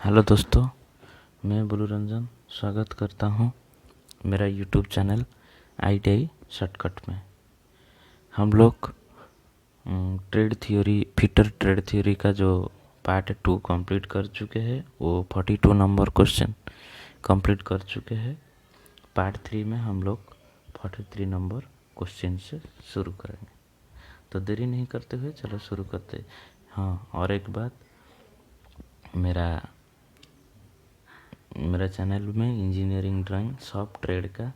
Hello दोस्तों, मैं बुलू रंजन स्वागत करता हूं मेरा यूट्यूब चैनल ITI शॉर्टकट में। हम लोग trade theory fitter trade theory का जो पार्ट 2 कंप्लीट कर चुके हैं। वो 42 नंबर क्वेश्चन कंप्लीट कर चुके हैं। पार्ट 3 में हम लोग 43 नंबर क्वेश्चन से शुरू करेंगे। तो देरी नहीं करते हुए चलो शुरू करते। हाँ, और एक बात, मेरा चैनल में इंजीनियरिंग ड्राइंग सॉफ्ट ट्रेड का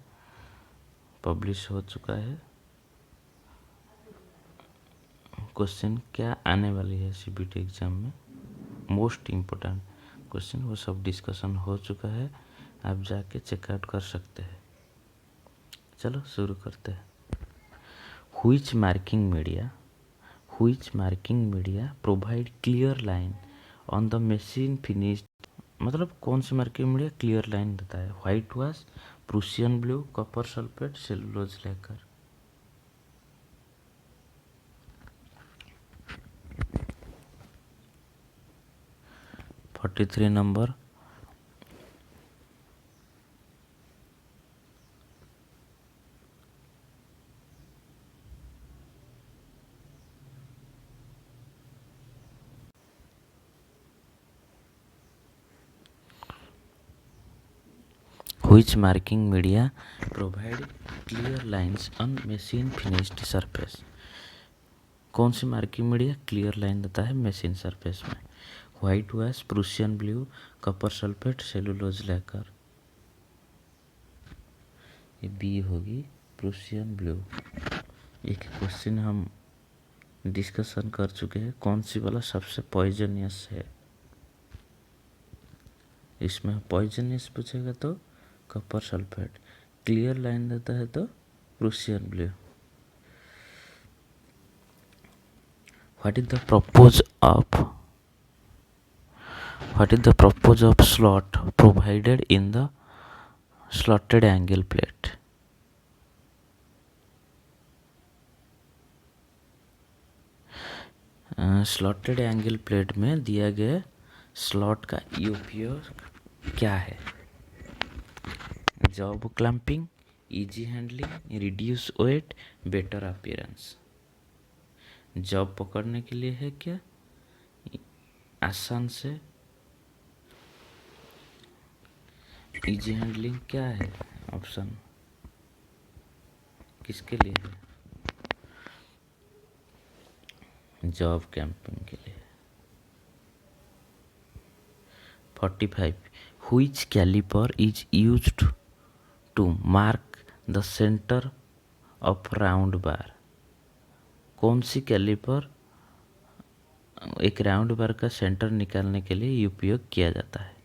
पब्लिश हो चुका है। क्वेश्चन क्या आने वाली है CBT एग्ज़ाम में, मोस्ट इम्पोर्टेंट क्वेश्चन, वो सब डिस्कशन हो चुका है। आप जाके चेकआउट कर सकते हैं। चलो शुरू करते हैं। Which marking media provide clear line on the machine finished, मतलब कौन सी मार्किंग मीडिया क्लियर लाइन देता है? White wash, Prussian blue, copper sulphate, cellulose लेकर। फोर्टी 43 नंबर। Which marking media provide clear lines on machine finished surface? कौन सी marking media clear line देता है मशीन सरफेस में? White wash, Prussian blue, copper sulphate, cellulose लेकर। ये B होगी, प्रूसियन ब्लू। एक क्वेश्चन हम डिस्कशन कर चुके हैं, कौन सी वाला सबसे पॉइजनियस है। इसमें पॉइजनियस पूछेगा तो कॉपर सल्फेट, क्लियर लाइन देता है तो Prussian blue. What is the purpose of slot provided in the slotted angle plate? Slotted angle plate में दिया गया स्लॉट का उपयोग क्या है? Job clamping, easy handling, reduce weight, better appearance. Job पकड़ने के लिए है क्या? आसान से। इजी हैंडलिंग क्या है? ऑप्शन किसके लिए है? जॉब कैंपिंग के लिए। 45. Which caliper is used to mark the center of round bar? कौन सी कैलिपर एक राउंड बार का सेंटर निकालने के लिए उपयोग किया जाता है?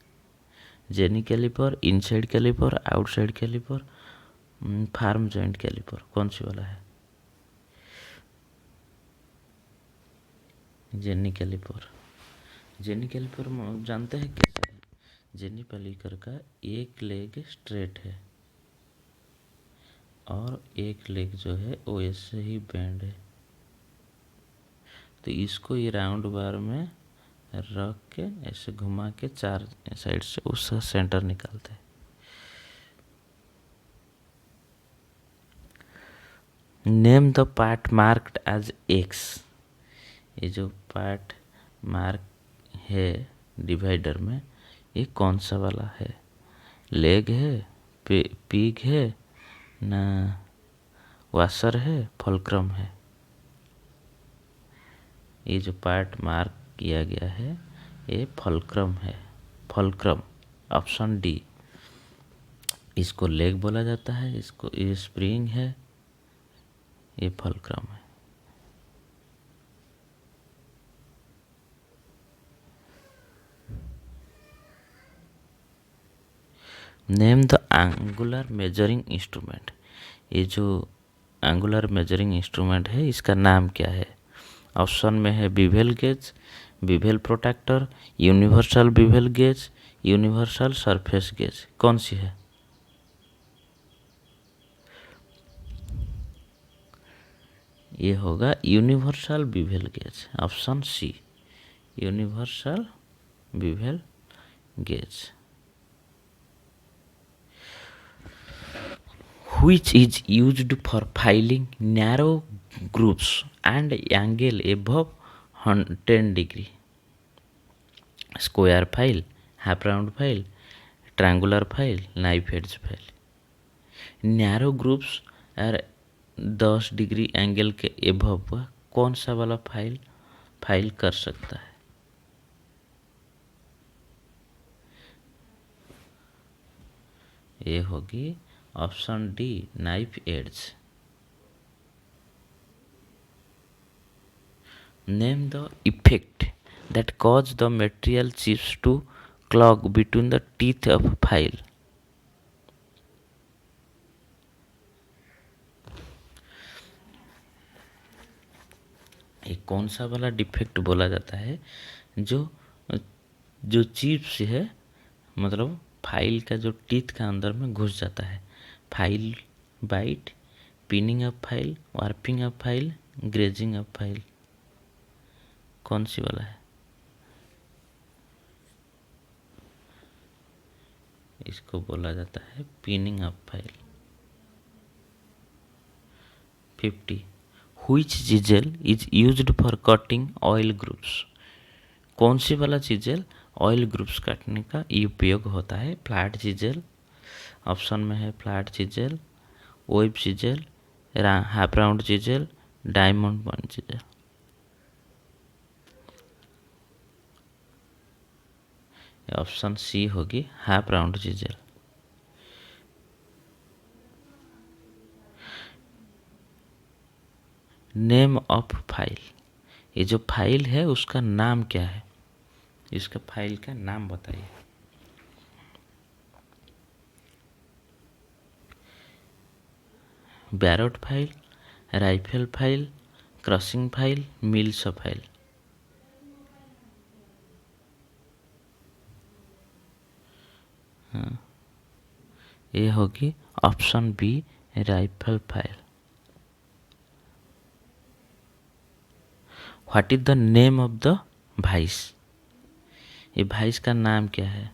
Jenny calliper, inside calliper, outside calliper, firm joint calliper, कौन सी वाला है? Jenny caliper. जेनी कैलिपर जानते हैं कैसे है? जेनी कैलिपर का एक लेग स्ट्रेट है और एक लेग जो है वो ऐसे ही बेंड है, तो इसको ये राउंड बार में रख के ऐसे घुमा के चार साइड से उसका सेंटर निकालते हैं। Name the part marked as X. ये जो पार्ट मार्क है डिवाइडर में, ये कौन सा वाला है? लेग है, पीक है, ना वाशर है, फुलक्रम है? ये जो पार्ट मार्क किया गया है ये फुलक्रम है। Fulcrum, option D. इसको लेग बोला जाता है, इसको ये स्प्रिंग है, ये फुलक्रम है। Name the angular measuring instrument. ये जो एंगुलर मेजरिंग इंस्ट्रूमेंट है इसका नाम क्या है? ऑप्शन में है bevel gauge, bevel protractor, universal bevel gauge, universal surface gauge, कौन सी है? ये होगा universal bevel gauge, option C, universal bevel gauge. which is used for filing narrow groups and angle above 10 degree. Square file, half round file, triangular file, knife edge file। Narrow groups और 10 degree angle के above कौन सा वाला file कर सकता है? ये होगी option D, knife edges. Name the effect that cause the material chips to clog between the teeth of file. ये कौन सा वाला डिफेक्ट बोला जाता है जो जो चिप्स है, मतलब फाइल का जो टीथ का अंदर में घुस जाता है? File bite, pinning up file, warping up file, grazing up file, कौन सी वाला है? इसको बोला जाता है pinning up file. 50 which chisel is used for cutting oil grooves. कौन सी वाला चीजल ऑयल ग्रुप्स काटने का उपयोग होता है? फ्लैट चीजल, ऑप्शन में है flat chisel, web chisel, half round chisel, diamond point chisel. Option C होगी half round chisel. Name of file, ये जो फाइल है उसका नाम क्या है? इसका फाइल का नाम बताइए। Barrette file, rifle file, crushing file, mills file. हाँ, ये होगी option B, rifle file. What is the name of the vice, ये वाइस का नाम क्या है?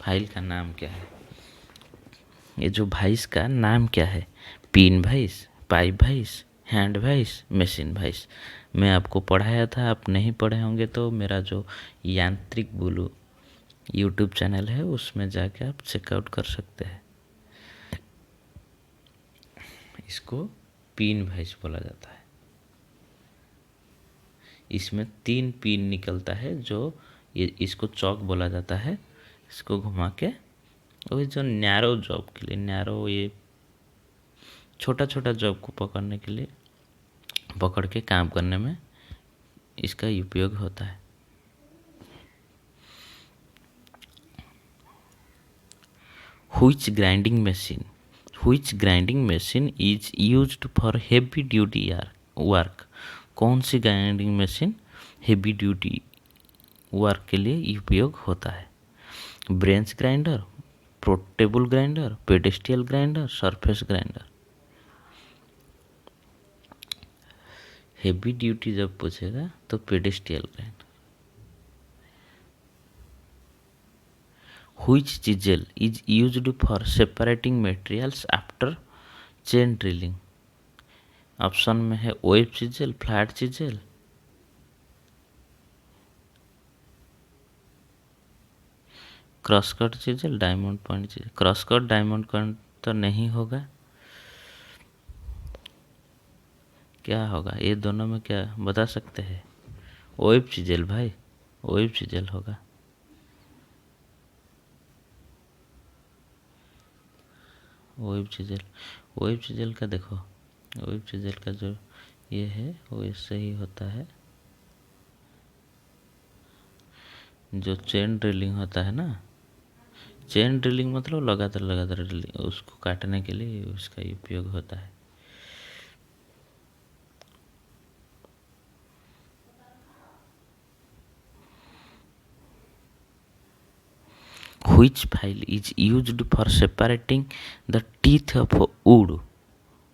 फाइल का नाम क्या है? ये जो वाइस का नाम क्या है? Pin vice, pipe vice, hand vice, machine vice. मैं आपको पढ़ाया था, आप नहीं पढ़े होंगे तो मेरा जो यांत्रिक बुलू यूट्यूब चैनल है उसमें जाके आप चेकआउट कर सकते हैं। इसको पिन वाइस बोला जाता है। इसमें 3 पिन निकलता है, जो ये इसको चौक बोला जाता है। इसको घुमा के वही जो नैरो जॉब के लिए, नैरो ये छोटा छोटा जॉब को पकड़ने के लिए, पकड़ के काम करने में इसका उपयोग होता है। Which grinding machine is used for heavy duty work? कौन सी grinding machine heavy duty work के लिए उपयोग होता है? Bench grinder, portable grinder, pedestal grinder, surface grinder. Heavy duty जब पूछेगा तो pedestal grinder. Which chisel is used for separating materials after chain drilling? Option में है web chisel, flat chisel, cross cut chisel, diamond point chisel. Cross cut diamond point तो नहीं होगा, क्या होगा? ये दोनों में क्या बता सकते हैं? वेब चिजल भाई, वेब चिजल होगा। वेब चिजल का देखो, वेब चिजल का जो ये है वो इससे ही होता है। जो चेन ड्रिलिंग होता है ना, चेन ड्रिलिंग मतलब लगातार लगातार ड्रिलिंग, उसको काटने के लिए उसका उपयोग होता है। Which file is used for separating the teeth of wood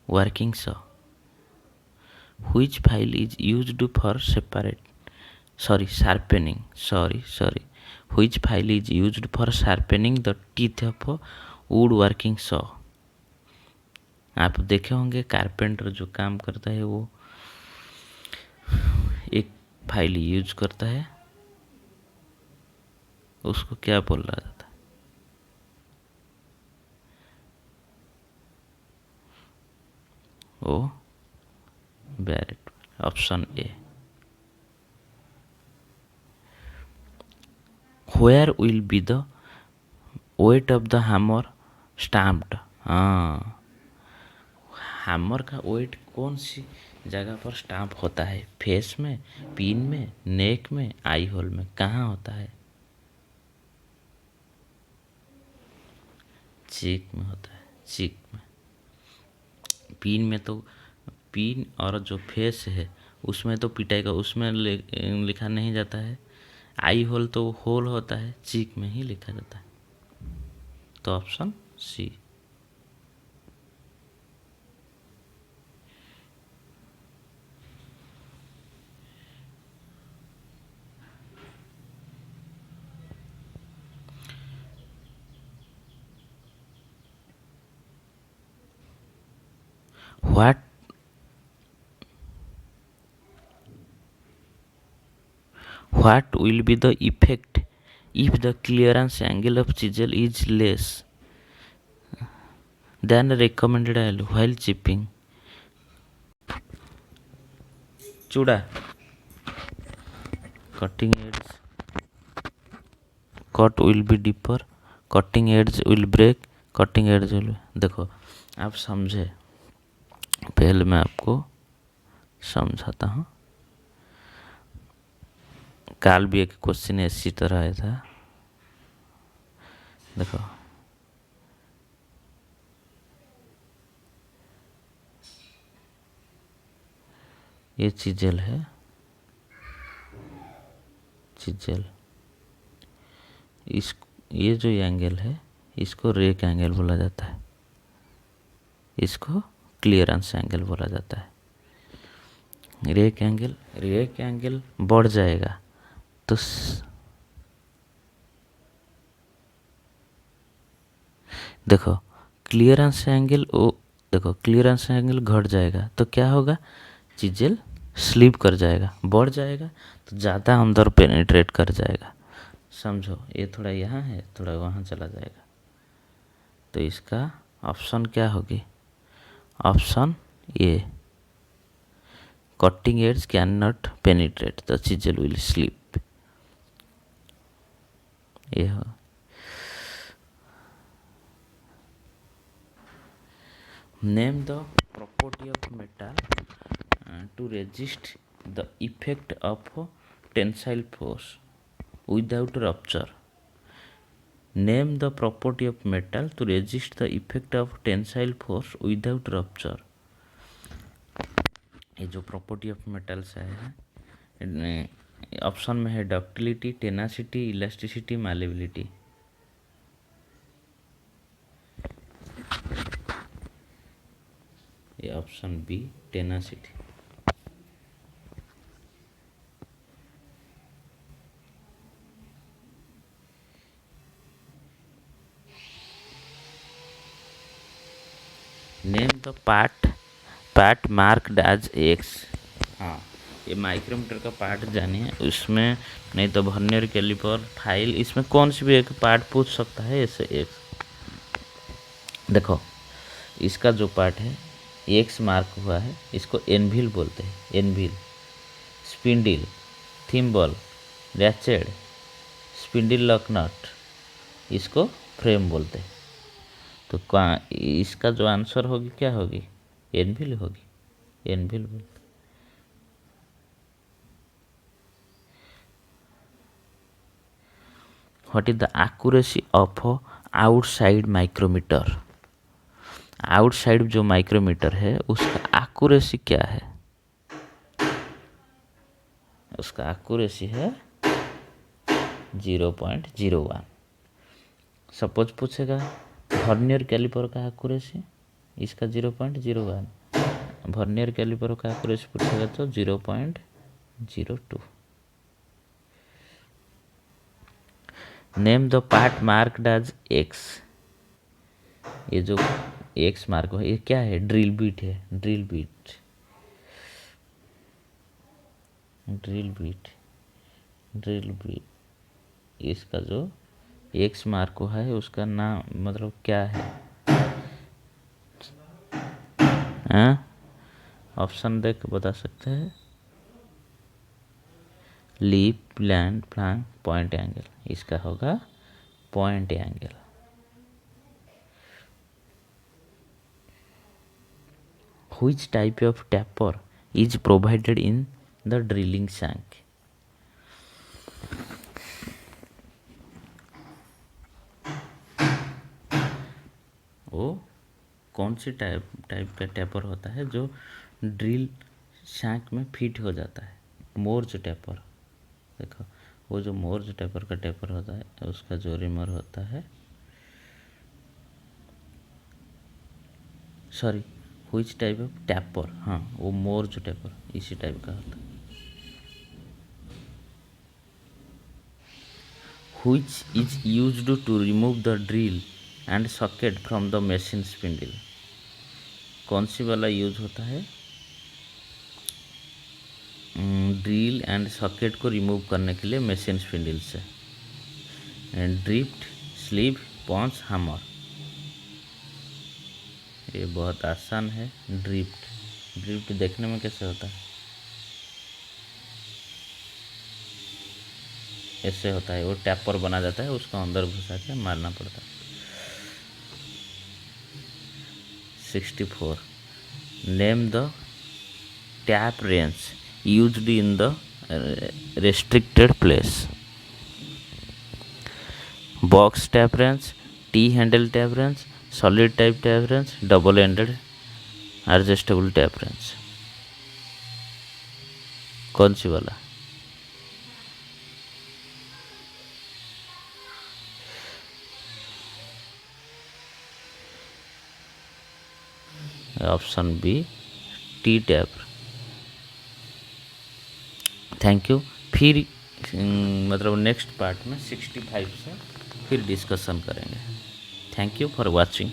working saw? Which file is used for sharpening? Which file is used for sharpening the teeth of wood working saw? आप देखे होंगे कारपेंटर जो काम करता है वो एक file use करता है, उसको क्या बोला जाता है? वो बैरेट। Option A. Where will be the weight of the hammer stamped? हाँ, हैमर का वेट कौन सी जगह पर स्टाम्प होता है? फेस में, पिन में, नेक में, आई होल में, कहाँ होता है? चीक में होता है, चीक में। पिन में तो पिन और जो फेस है उसमें तो पिटाई का उसमें लिखा नहीं जाता है। आई होल तो होल होता है, चीक में ही लिखा जाता है। तो option C. What will be the effect if the clearance angle of chisel is less than recommended while chipping? चूड़ा, cutting edge cut will be deeper, cutting edge will break, cutting edge will। देखो आप समझे, पहले मैं आपको समझाता हूँ। काल भी एक क्वेश्चन इसी तरह आया था। देखो ये चिजल है, चिजल, ये जो एंगल है इसको रेक एंगल बोला जाता है, इसको क्लियरेंस एंगल बोला जाता है। रेक एंगल बढ़ जाएगा तो देखो क्लियरेंस एंगल क्लियरेंस एंगल घट जाएगा तो क्या होगा? चिजल स्लिप कर जाएगा, बढ़ जाएगा तो ज़्यादा अंदर पेनिट्रेट कर जाएगा। समझो, ये थोड़ा यहाँ है, थोड़ा वहाँ चला जाएगा। तो इसका ऑप्शन क्या होगी? Option A, cutting edge can not penetrate the chisel will slip. ये हो। Name the property of metal to resist the effect of tensile force without rupture. Name the property of metal to resist the effect of tensile force without rupture. ये जो property of metals है, option में है ductility, tenacity, elasticity, malleability. ये option B, tenacity. Name the part marked as X. हाँ, ये micrometer का part जानिए, उसमें नहीं तो वर्नियर कैलिपर, फाइल, इसमें कौन सी भी एक पार्ट पूछ सकता है ऐसे एक्स। देखो इसका जो पार्ट है एक्स मार्क हुआ है, इसको एनविल बोलते हैं। Anvil, spindle, thimble, ratchet, spindle lock nut, इसको फ्रेम बोलते हैं। तो इसका जो आंसर होगी क्या होगी? एनविल होगी, एनविल बोलते। What is the accuracy of outside micrometer? Outside जो माइक्रोमीटर है उसका एक्यूरेसी क्या है? उसका एक्यूरेसी है 0.01। सपोज पूछेगा वर्नियर कैलिपर का एक्यूरेसी, इसका 0.01, वर्नियर कैलिपर का एक्यूरेसी पूछेगा तो 0.02। Name the part marked as X, ये जो एक्स मार्क है ये क्या है? ड्रिल बीट है, drill bit, drill bit, drill bit. इसका जो एक्स मार्क है उसका नाम मतलब क्या है? ऑप्शन देख के बता सकते हैं। Lip, land, flank, point angle, इसका होगा point angle. Which type of taper is provided in the drilling shank? वो कौन सी टाइप का टेपर होता है जो ड्रिल शैंक में फिट हो जाता है? मोर्ज टेपर। देखो वो जो मोर्ज टेपर का टेपर होता है उसका जो रिमर होता है, sorry which type of tapper, हाँ वो मोर्ज टेपर इसी टाइप का होता है। Which is used to remove the drill and socket from the machine spindle? कौन सी वाला यूज होता है ड्रिल एंड सॉकेट को रिमूव करने के लिए मशीन स्पिंडल से? ड्रिफ्ट, स्लीव, पंच, हैमर। ये बहुत आसान है। ड्रिफ्ट, ड्रिफ्ट देखने में कैसे होता है? ऐसे होता है, वो टैपर बना जाता है, उसको अंदर घुसा के मारना पड़ता है। 64 name the tap wrench used in the restricted place. Box tap wrench, T handle tap wrench, solid type tap wrench, double ended adjustable tap wrench, कौन सी वाला? Option B, T tap. Thank you. फिर मतलब next part में 65 से फिर discussion करेंगे। Thank you for watching.